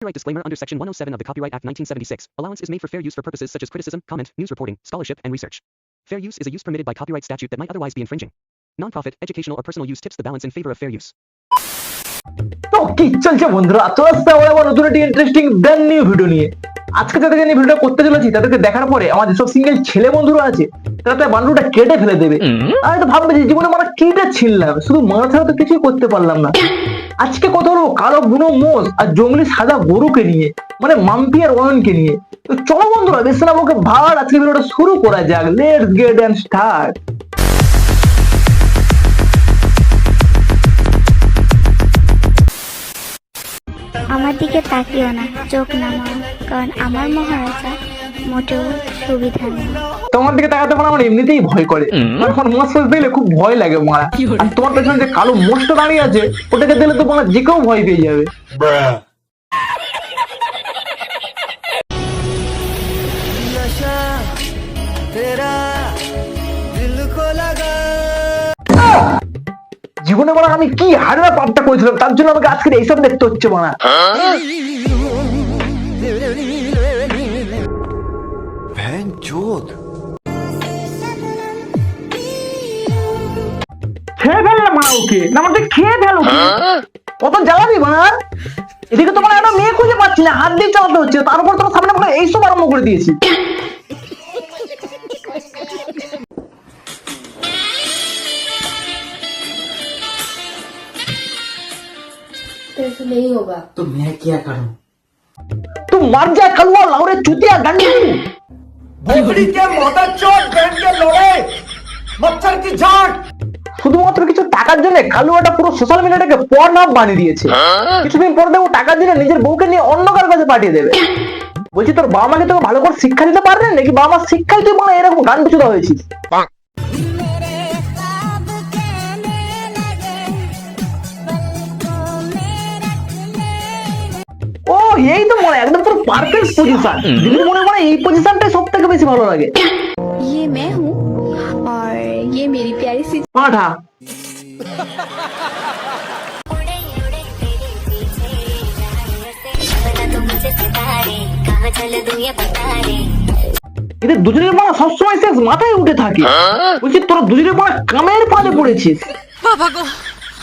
Copyright disclaimer under Section 107 of the Copyright Act 1976. Allowance is made for fair use for purposes such as criticism, comment, news reporting, scholarship, and research. Fair use is a use permitted by copyright statute that might otherwise be infringing. Non-profit, educational, or personal use tips the balance in favor of fair use. তো কি চলছে বন্ধুরা, তো আজকে আমরা আবার নতুন একটা ইন্টারেস্টিং ব্র্যান্ড নিউ ভিডিও নিয়ে আজকে যাদেরকে নিয়ে ভিডিওটা করতে চলেছি তাদেরকে দেখার পরে আমার যেসব সিঙ্গেল ছেলে বন্ধুরা আছে তারা তার বান্ডুটা কেটে ফেলে দেবে। আমি তো ভাববে যে জীবনে আমরা কিটা ছিললাম, শুধু মারা ছাড়া তো কিছুই করতে পারলাম না। আজকে কথা হলো কালো বুনো মোষ আর জঙ্গলি সাদা গরুকে নিয়ে, মানে মাম্পি আর অয়নকে নিয়ে। তো চলো বন্ধুরা বেশ না আমাকে ভাবার আজকে ভিডিওটা শুরু করা যাক। Let's get and start. আমার দিকে তাকিও না, চোখ নামাও, কারণ আমার মহারাজা মোটেও সুবিধা নেই। তোমার দিকে তাকাতে পারে আমার এমনিতেই ভয় করে, আমার মোষ দেখলে খুব ভয় লাগে মারা। আর তোমার পেছনে যে কালো মোষটা দাঁড়িয়ে আছে ওটাকে দিলে তো মারা যে কেউ ভয় পেয়ে যাবে। জীবনে মারা আমি কি হারের পাপটা করেছিলাম তার জন্য আমাকে আজকে এইসব দেখতে হচ্ছে মারা। খেয়ে ফেললাম মা ওকে, না আমাকে খেয়ে ফেল ওকে। কত জ্বালাবি মারা, এদিকে তোমার একটা মেয়ে খুঁজে পাচ্ছি না, হাত দিয়ে চালাতে হচ্ছে, তার উপর তোমার সামনে আমরা এইসব আরম্ভ করে দিয়েছি। नहीं होगा तो मैं क्या करूं? तुम मर जा कलवा लाउरे चुतिया गंडू। भोपड़ी के मोटा चोट बैठ के लोड़े मच्छर की झाट। শুধুমাত্র কিছু টাকার জন্য কালুয়াটা পুরো সোশ্যাল মিডিয়াটাকে পর্ন আপ বানিয়ে দিয়েছে। কিছুদিন পর দেখো টাকা দিলে নিজের বউকে নিয়ে অন্য কার কাছে পাঠিয়ে দেবে। বলছি তোর বাবা মাকে তোকে ভালো করে শিক্ষা দিতে পারলেন নাকি বাবা মার শিক্ষায় তুই মানে এরকম গান বিচুদা হয়েছিস? ও এই তো মনে একদম পুরো পারফেক্ট পজিশন। দিদির মনে মনে এই পজিশনটাই সব থেকে বেশি ভালো লাগে। ये मैं हूँ और ये मेरी प्यारी सी পাঠা এদের দুজনের মারা সবসময় সেক্স মাথায় উঠে থাকে। বলছি তোরা দুজনের মারা কামের ফাঁদে পড়েছিস।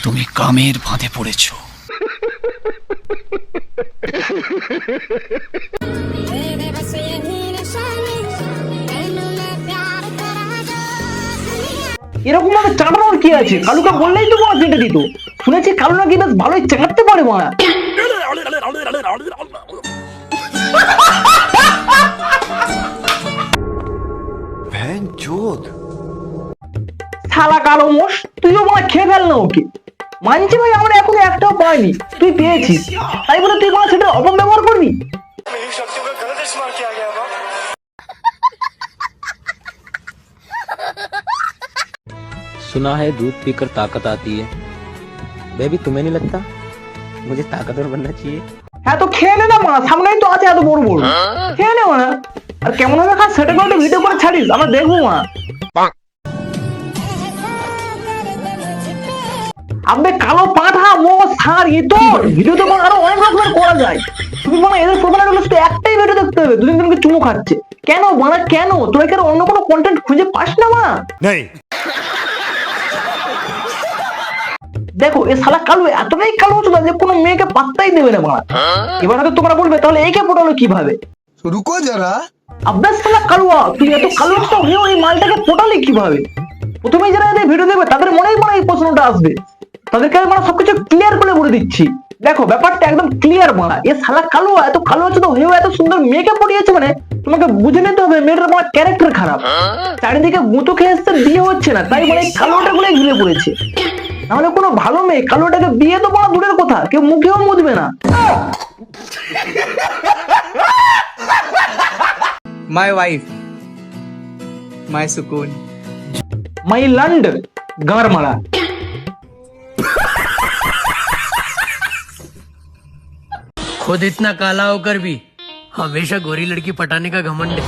তুমি কামের ফাঁদে পড়েছো। এরকম ভাবে চাটানোর কি আছে? কালুকে বললেই তো মারা চেটে দিত। শুনেছি কালু নাকি বেশ ভালোই চাটতে পারে মারা। শালা কালো মোষ, তুইও মারা খেয়ে ফেল না ওকে। মানছি ভাই আমরা এখনো একটাও পাইনি, তুই পেয়েছিস, তাই বলে তুই মারা সেটা অপব্যবহার করবি? मेरी शक्तियों का गलत इस्तेमाल किया गया बाप। सुना है दूध पीकर ताकत आती है। बेबी तुम्हें नहीं लगता मुझे ताकतवर बनना चाहिए? হ্যাঁ তো খেয়ে নে না মারা, সামনেই তো আছে এত বড় বড়, খেয়ে নে মারা। আর কেমন হবে খা সেটা করে ভিডিও করে ছাড়িস, আমরা দেখবো মারা। আবে কালো পাঠা মোষ ছাড়, এই তো ভিডিও তো আরো অনেক রকমের করা যায়। তুমি মানে এদের প্রোফাইলে গেলে শুধু একটাই ভিডিও দেখতে হবে, দুদিন দিনকে চুমু খাচ্ছে কেন মানে কেন? তোরা কি আর অন্য কোনো কন্টেন্ট খুঁজে পাস না মা? नहीं দেখো এ শালা কালো এতটাই কালো হচ্ছে যে কোনো মেয়েকে পাত্তাই দেবে না মারা। এবার হয়তো তোমরা বলবে তাহলে একে পটালো কিভাবে? रुको जरा। আব্বাস শালা কালুয়া, তুই এত কালো তো হয়েও এই মালটাকে পটালি কিভাবে? প্রথমেই যারা এদের ভিডিও দেখবে তাদের মনেই মনে এই প্রশ্নটা আসবে। তাদেরকে আমি মানে সবকিছু ক্লিয়ার করে বলে দিচ্ছি। দেখো ব্যাপারটা একদম ক্লিয়ার মারা। এ শালা কালুয়া এত কালো হচ্ছে তো হয়েও এত সুন্দর মেয়েকে পটিয়েছে, মানে তোমাকে বুঝে নিতে হবে মেয়েটার আমার ক্যারেক্টার খারাপ। চারিদিকে গুঁতো খেয়ে এসছে, বিয়ে হচ্ছে না, তাই মানে কালোটা গুলো ঘিরে পড়েছে। নাহলে কোনো ভালো মেয়ে কালোটাকে বিয়ে তো বড় দূরের কথা, কেউ মুখেও মুদবে না। My wife, my सुकून। মাই লন্ড গার মারা। खुद इतना काला होकर भी हमेशा गोरी लड़की पटाने का घमंड है।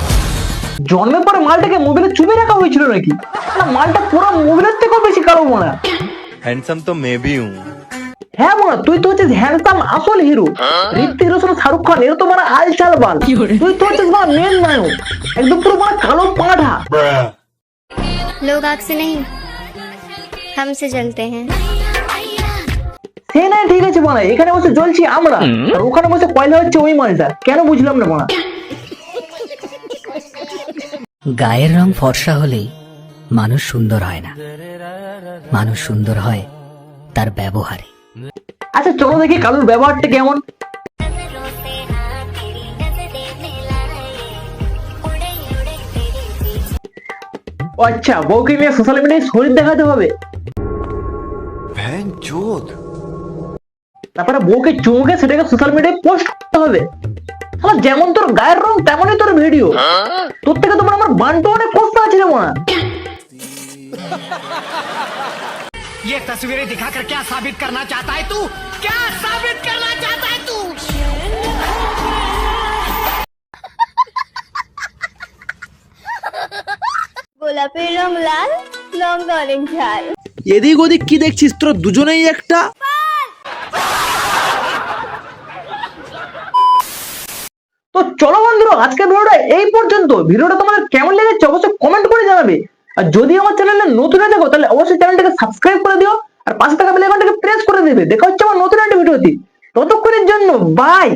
জন্মের পরে মালটাকে মোবাইলে চুপে রাখা হয়েছিল নাকি? না মালটা পুরো মোবাইলের থেকেও বেশি কালো মারা। हैंडसम तो मैं भी हूँ। হ্যাঁ মা, তুই তো হচ্ছিস হ্যান্ডসাম আসল হিরো। ঋত্বিক রোশন, শাহরুখ খান, এরা তো মানে আলচাল বাল। তুই তো হচ্ছিস মা মেন নায়ক, একদম পুরো মানে কালো পাঁঠা। लोग आग से नहीं हमसे जलते हैं। সে নাই ঠিক আছে মা, এখানে বসে জ্বলছি আমরা, আর ওখানে বসে কয়লা হচ্ছে ওই মালটা। কেন বুঝলাম না মা। গায়ের রং ফর্সা হলেই মানুষ সুন্দর হয় না, মানুষ সুন্দর হয় তার ব্যবহারে। আচ্ছা চলো দেখি কালুর ব্যবহারটা কেমন। ও আচ্ছা, বউকে নিয়ে সোশ্যাল মিডিয়ায় শরীর দেখাতে হবে, তারপরে বউকে চুমুকে সেটাকে সোশ্যাল মিডিয়ায় পোস্ট করতে হবে। শালা যেমন তোর গায়ের রং তেমনই তোর ভিডিও। তোর থেকে তোমার আমার বান্টু অনেক কষ্ট আছে রে মা। ये तस्वीरें दिखाकर क्या साबित करना चाहता है तू? क्या साबित करना चाहता है तू? গোলাপের রং লাল, লঙ্কা অরেঞ্জ ঝাল। এদিক ওদিক কি দেখছিস? তোরা দুজনেই একটা। তো চলো বন্ধুরা, আজকের ভিডিওটা এই পর্যন্ত। ভিডিওটা তোমাদের কেমন লেগেছে অবশ্যই কমেন্ট করে জানাবে। আর যদি আমার চ্যানেলে নতুন হয়ে থাকো তাহলে অবশ্যই চ্যানেলটাকে সাবস্ক্রাইব করে দিও, আর পাশে থাকা বেল আইকনটাকে প্রেস করে দেবে। দেখা হচ্ছে আমার নতুন একটা ভিডিওতে। ততক্ষণের জন্য বাই।